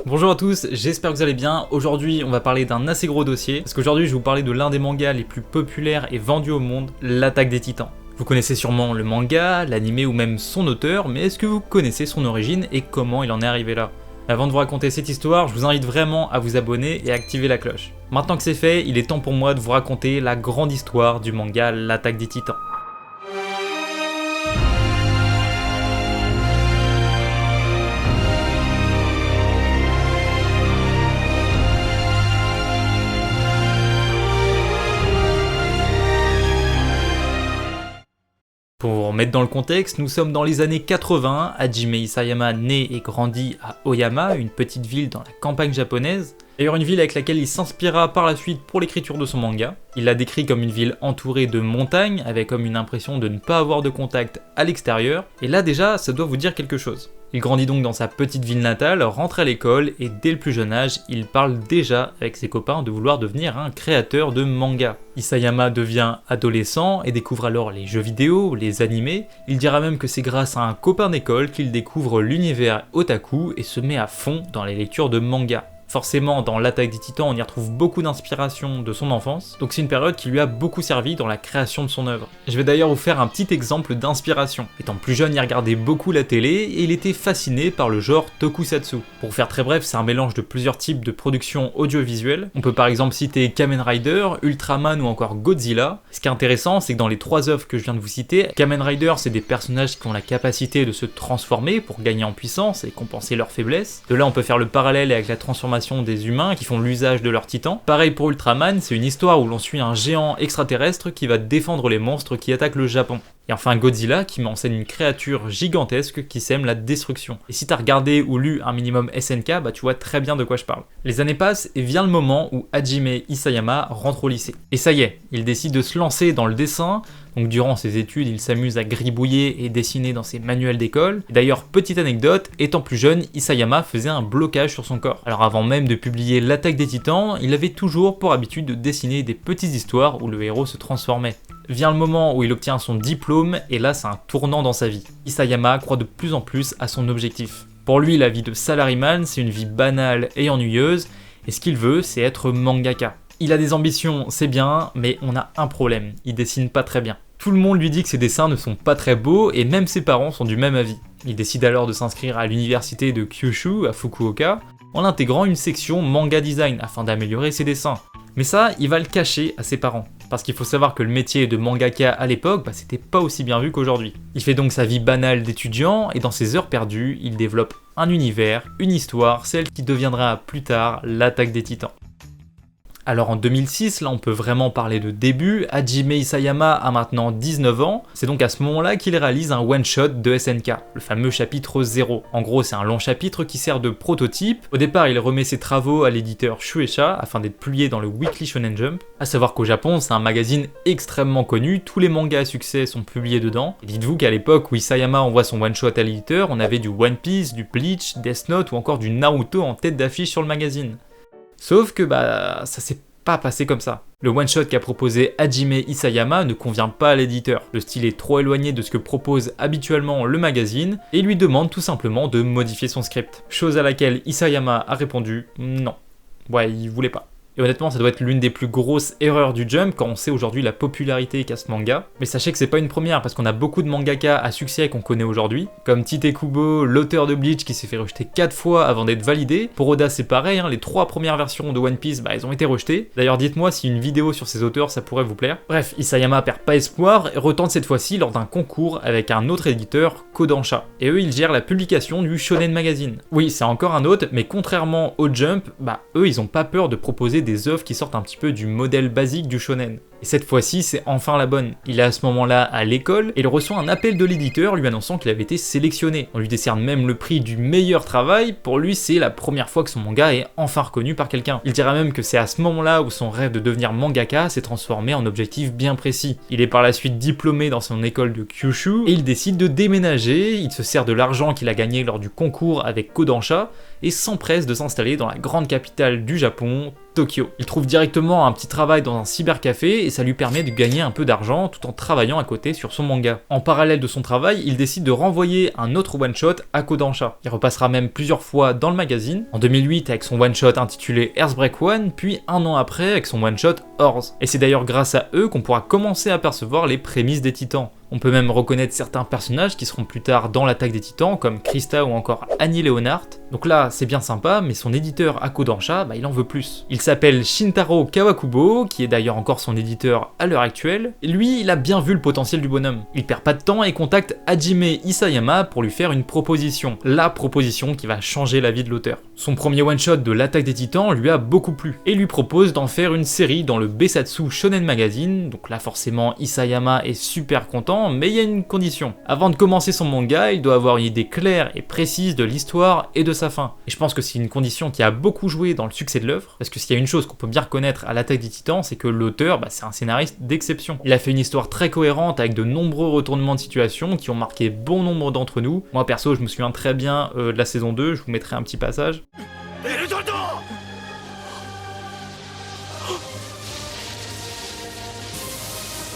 Bonjour à tous, j'espère que vous allez bien. Aujourd'hui on va parler d'un assez gros dossier, parce qu'aujourd'hui je vais vous parler de l'un des mangas les plus populaires et vendus au monde, l'Attaque des Titans. Vous connaissez sûrement le manga, l'anime ou même son auteur, mais est-ce que vous connaissez son origine et comment il en est arrivé là? Avant de vous raconter cette histoire, je vous invite vraiment à vous abonner et à activer la cloche. Maintenant que c'est fait, il est temps pour moi de vous raconter la grande histoire du manga l'Attaque des Titans. Pour vous remettre dans le contexte, nous sommes dans les années 80, Hajime Isayama naît et grandit à Oyama, une petite ville dans la campagne japonaise. D'ailleurs une ville avec laquelle il s'inspira par la suite pour l'écriture de son manga. Il la décrit comme une ville entourée de montagnes, avec comme une impression de ne pas avoir de contact à l'extérieur, et là déjà ça doit vous dire quelque chose. Il grandit donc dans sa petite ville natale, rentre à l'école, et dès le plus jeune âge, il parle déjà avec ses copains de vouloir devenir un créateur de manga. Isayama devient adolescent et découvre alors les jeux vidéo, les animés. Il dira même que c'est grâce à un copain d'école qu'il découvre l'univers otaku et se met à fond dans les lectures de manga. Forcément, dans l'Attaque des Titans, on y retrouve beaucoup d'inspiration de son enfance, donc c'est une période qui lui a beaucoup servi dans la création de son œuvre. Je vais d'ailleurs vous faire un petit exemple d'inspiration. Étant plus jeune, il regardait beaucoup la télé et il était fasciné par le genre tokusatsu. Pour faire très bref, c'est un mélange de plusieurs types de productions audiovisuelles. On peut par exemple citer Kamen Rider, Ultraman ou encore Godzilla. Ce qui est intéressant, c'est que dans les trois œuvres que je viens de vous citer, Kamen Rider, c'est des personnages qui ont la capacité de se transformer pour gagner en puissance et compenser leurs faiblesses. De là, on peut faire le parallèle avec la transformation des humains qui font l'usage de leur titan. Pareil pour Ultraman, c'est une histoire où l'on suit un géant extraterrestre qui va défendre les monstres qui attaquent le Japon. Et enfin Godzilla qui met en scène une créature gigantesque qui sème la destruction. Et si t'as regardé ou lu un minimum SNK, bah tu vois très bien de quoi je parle. Les années passent et vient le moment où Hajime Isayama rentre au lycée. Et ça y est, il décide de se lancer dans le dessin. Donc durant ses études, il s'amuse à gribouiller et dessiner dans ses manuels d'école. D'ailleurs, petite anecdote, étant plus jeune, Isayama faisait un blocage sur son corps. Alors avant même de publier l'Attaque des Titans, il avait toujours pour habitude de dessiner des petites histoires où le héros se transformait. Vient le moment où il obtient son diplôme et là c'est un tournant dans sa vie. Isayama croit de plus en plus à son objectif. Pour lui, la vie de salariman, c'est une vie banale et ennuyeuse, et ce qu'il veut, c'est être mangaka. Il a des ambitions, c'est bien, mais on a un problème, il dessine pas très bien. Tout le monde lui dit que ses dessins ne sont pas très beaux et même ses parents sont du même avis. Il décide alors de s'inscrire à l'université de Kyushu à Fukuoka en intégrant une section manga design afin d'améliorer ses dessins. Mais ça, il va le cacher à ses parents. Parce qu'il faut savoir que le métier de mangaka à l'époque, c'était pas aussi bien vu qu'aujourd'hui. Il fait donc sa vie banale d'étudiant et dans ses heures perdues, il développe un univers, une histoire, celle qui deviendra plus tard l'Attaque des Titans. Alors en 2006, là on peut vraiment parler de début, Hajime Isayama a maintenant 19 ans, c'est donc à ce moment-là qu'il réalise un one-shot de SNK, le fameux chapitre 0. En gros c'est un long chapitre qui sert de prototype. Au départ il remet ses travaux à l'éditeur Shueisha afin d'être publié dans le Weekly Shonen Jump. A savoir qu'au Japon c'est un magazine extrêmement connu, tous les mangas à succès sont publiés dedans. Et dites-vous qu'à l'époque où Isayama envoie son one-shot à l'éditeur, on avait du One Piece, du Bleach, Death Note ou encore du Naruto en tête d'affiche sur le magazine. Sauf que ça s'est pas passé comme ça. Le one-shot qu'a proposé Hajime Isayama ne convient pas à l'éditeur. Le style est trop éloigné de ce que propose habituellement le magazine et il lui demande tout simplement de modifier son script. Chose à laquelle Isayama a répondu non. Ouais, il voulait pas. Et honnêtement, ça doit être l'une des plus grosses erreurs du Jump quand on sait aujourd'hui la popularité qu'a ce manga. Mais sachez que c'est pas une première parce qu'on a beaucoup de mangaka à succès qu'on connaît aujourd'hui, comme Tite Kubo, l'auteur de Bleach qui s'est fait rejeter 4 fois avant d'être validé. Pour Oda c'est pareil, les 3 premières versions de One Piece, elles ont été rejetées. D'ailleurs dites-moi si une vidéo sur ces auteurs ça pourrait vous plaire. Bref, Isayama perd pas espoir et retente cette fois-ci lors d'un concours avec un autre éditeur, Kodansha. Et eux ils gèrent la publication du Shonen Magazine. Oui, c'est encore un autre, mais contrairement au Jump, eux ils ont pas peur de proposer des œuvres qui sortent un petit peu du modèle basique du shonen. Et cette fois-ci, c'est enfin la bonne. Il est à ce moment-là à l'école et il reçoit un appel de l'éditeur lui annonçant qu'il avait été sélectionné. On lui décerne même le prix du meilleur travail. Pour lui, c'est la première fois que son manga est enfin reconnu par quelqu'un. Il dira même que c'est à ce moment-là où son rêve de devenir mangaka s'est transformé en objectif bien précis. Il est par la suite diplômé dans son école de Kyushu et il décide de déménager. Il se sert de l'argent qu'il a gagné lors du concours avec Kodansha et s'empresse de s'installer dans la grande capitale du Japon, Tokyo. Il trouve directement un petit travail dans un cybercafé et ça lui permet de gagner un peu d'argent tout en travaillant à côté sur son manga. En parallèle de son travail, il décide de renvoyer un autre one-shot à Kodansha. Il repassera même plusieurs fois dans le magazine, en 2008 avec son one-shot intitulé Earthbreak One, puis un an après avec son one-shot Horse. Et c'est d'ailleurs grâce à eux qu'on pourra commencer à percevoir les prémices des Titans. On peut même reconnaître certains personnages qui seront plus tard dans l'attaque des Titans, comme Krista ou encore Annie Leonhardt. Donc là, c'est bien sympa, mais son éditeur à Kodansha, il en veut plus. Il s'appelle Shintaro Kawakubo, qui est d'ailleurs encore son éditeur à l'heure actuelle, et lui, il a bien vu le potentiel du bonhomme. Il perd pas de temps et contacte Hajime Isayama pour lui faire une proposition. La proposition qui va changer la vie de l'auteur. Son premier one-shot de l'attaque des Titans lui a beaucoup plu, et lui propose d'en faire une série dans le Besatsu Shonen Magazine, donc là forcément Isayama est super content, mais il y a une condition. Avant de commencer son manga, il doit avoir une idée claire et précise de l'histoire et de sa fin. Et je pense que c'est une condition qui a beaucoup joué dans le succès de l'œuvre, parce que s'il y a une chose qu'on peut bien reconnaître à l'attaque des Titans, c'est que l'auteur, c'est un scénariste d'exception. Il a fait une histoire très cohérente avec de nombreux retournements de situation qui ont marqué bon nombre d'entre nous. Moi perso, je me souviens très bien de la saison 2, je vous mettrai un petit passage.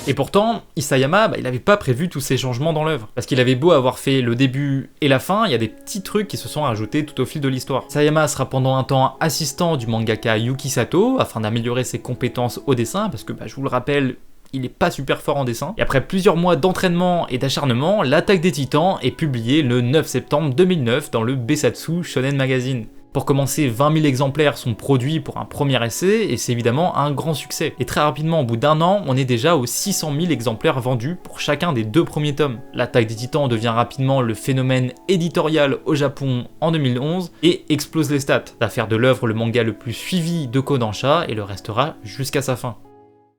Et pourtant, Isayama, il n'avait pas prévu tous ces changements dans l'œuvre. Parce qu'il avait beau avoir fait le début et la fin, il y a des petits trucs qui se sont ajoutés tout au fil de l'histoire. Isayama sera pendant un temps assistant du mangaka Yuki Sato, afin d'améliorer ses compétences au dessin, parce que je vous le rappelle, il est pas super fort en dessin. Et après plusieurs mois d'entraînement et d'acharnement, l'attaque des Titans est publiée le 9 septembre 2009 dans le Besatsu Shonen Magazine. Pour commencer, 20 000 exemplaires sont produits pour un premier essai et c'est évidemment un grand succès. Et très rapidement, au bout d'un an, on est déjà aux 600 000 exemplaires vendus pour chacun des 2 premiers tomes. L'attaque des Titans devient rapidement le phénomène éditorial au Japon en 2011 et explose les stats. Ça va faire de l'œuvre le manga le plus suivi de Kodansha et le restera jusqu'à sa fin.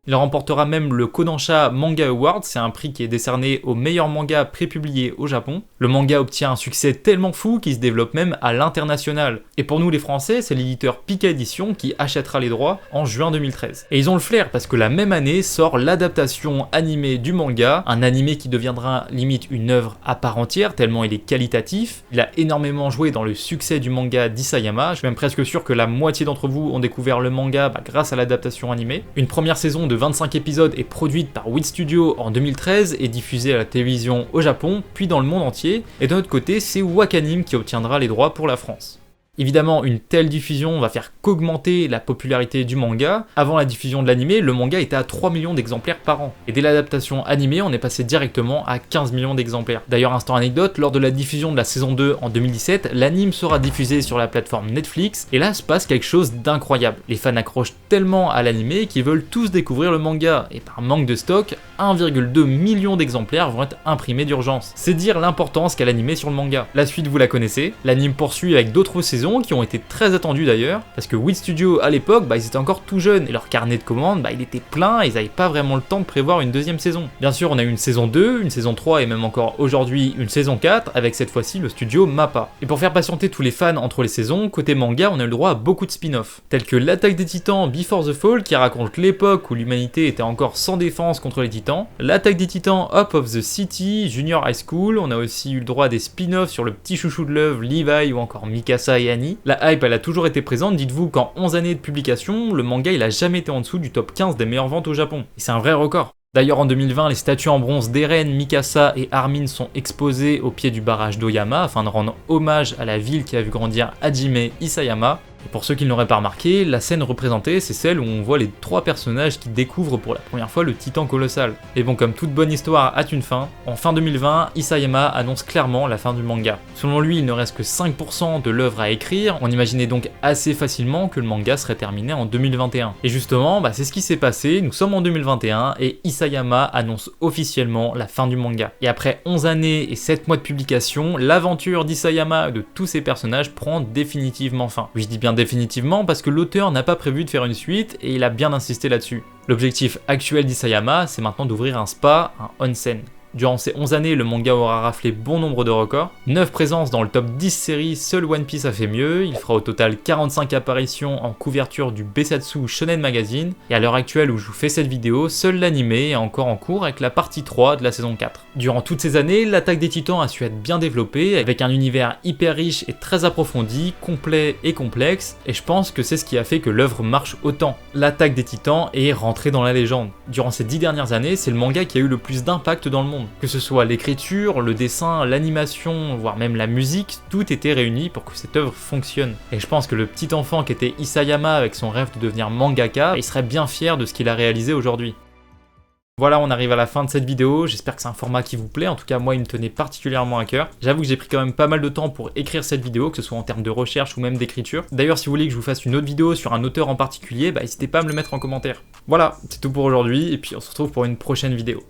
Il remportera même le Kodansha Manga Award, c'est un prix qui est décerné au meilleur manga prépublié au Japon. Le manga obtient un succès tellement fou qu'il se développe même à l'international. Et pour nous les Français, c'est l'éditeur Pika Édition qui achètera les droits en juin 2013. Et ils ont le flair parce que la même année sort l'adaptation animée du manga, un animé qui deviendra limite une œuvre à part entière tellement il est qualitatif. Il a énormément joué dans le succès du manga d'Isayama, je suis même presque sûr que la moitié d'entre vous ont découvert le manga grâce à l'adaptation animée. Une première saison de 25 épisodes est produite par Wit Studio en 2013 et diffusée à la télévision au Japon, puis dans le monde entier, et de notre côté, c'est Wakanim qui obtiendra les droits pour la France. Évidemment, une telle diffusion va faire qu'augmenter la popularité du manga. Avant la diffusion de l'animé, le manga était à 3 millions d'exemplaires par an. Et dès l'adaptation animée, on est passé directement à 15 millions d'exemplaires. D'ailleurs, instant anecdote, lors de la diffusion de la saison 2 en 2017, l'anime sera diffusé sur la plateforme Netflix, et là se passe quelque chose d'incroyable. Les fans accrochent tellement à l'animé qu'ils veulent tous découvrir le manga, et par manque de stock, 1,2 million d'exemplaires vont être imprimés d'urgence. C'est dire l'importance qu'a l'animé sur le manga. La suite, vous la connaissez, l'anime poursuit avec d'autres saisons qui ont été très attendus d'ailleurs, parce que Wit Studio à l'époque, ils étaient encore tout jeunes et leur carnet de commandes, il était plein et ils n'avaient pas vraiment le temps de prévoir une deuxième saison. Bien sûr, on a eu une saison 2, une saison 3 et même encore aujourd'hui une saison 4, avec cette fois-ci le studio MAPPA. Et pour faire patienter tous les fans entre les saisons, côté manga, on a eu le droit à beaucoup de spin-off, tels que l'attaque des Titans Before the Fall qui raconte l'époque où l'humanité était encore sans défense contre les Titans, l'attaque des Titans Hope of the City, Junior High School, on a aussi eu le droit à des spin-offs sur le petit chouchou de Love, Levi ou encore Mikasa et Annie. La hype elle a toujours été présente, dites-vous qu'en 11 années de publication, le manga il a jamais été en dessous du top 15 des meilleures ventes au Japon. Et c'est un vrai record. D'ailleurs en 2020, les statues en bronze d'Eren, Mikasa et Armin sont exposées au pied du barrage d'Oyama afin de rendre hommage à la ville qui a vu grandir Hajime Isayama. Et pour ceux qui ne l'auraient pas remarqué, la scène représentée, c'est celle où on voit les 3 personnages qui découvrent pour la première fois le titan colossal. Et bon, comme toute bonne histoire a une fin, en fin 2020, Isayama annonce clairement la fin du manga. Selon lui, il ne reste que 5% de l'œuvre à écrire, on imaginait donc assez facilement que le manga serait terminé en 2021. Et justement, c'est ce qui s'est passé, nous sommes en 2021 et Isayama annonce officiellement la fin du manga. Et après 11 années et 7 mois de publication, l'aventure d'Isayama et de tous ses personnages prend définitivement fin. Oui, je dis bien définitivement parce que l'auteur n'a pas prévu de faire une suite et il a bien insisté là-dessus. L'objectif actuel d'Isayama, c'est maintenant d'ouvrir un spa, un onsen. Durant ces 11 années, le manga aura raflé bon nombre de records. 9 présences dans le top 10 séries, seul One Piece a fait mieux. Il fera au total 45 apparitions en couverture du Besatsu Shonen Magazine. Et à l'heure actuelle où je vous fais cette vidéo, seul l'animé est encore en cours avec la partie 3 de la saison 4. Durant toutes ces années, l'attaque des Titans a su être bien développée, avec un univers hyper riche et très approfondi, complet et complexe, et je pense que c'est ce qui a fait que l'œuvre marche autant. L'attaque des Titans est rentrée dans la légende. Durant ces 10 dernières années, c'est le manga qui a eu le plus d'impact dans le monde. Que ce soit l'écriture, le dessin, l'animation, voire même la musique, tout était réuni pour que cette œuvre fonctionne. Et je pense que le petit enfant qui était Isayama avec son rêve de devenir mangaka, il serait bien fier de ce qu'il a réalisé aujourd'hui. Voilà, on arrive à la fin de cette vidéo, j'espère que c'est un format qui vous plaît, en tout cas moi il me tenait particulièrement à cœur. J'avoue que j'ai pris quand même pas mal de temps pour écrire cette vidéo, que ce soit en termes de recherche ou même d'écriture. D'ailleurs si vous voulez que je vous fasse une autre vidéo sur un auteur en particulier, n'hésitez pas à me le mettre en commentaire. Voilà, c'est tout pour aujourd'hui, et puis on se retrouve pour une prochaine vidéo.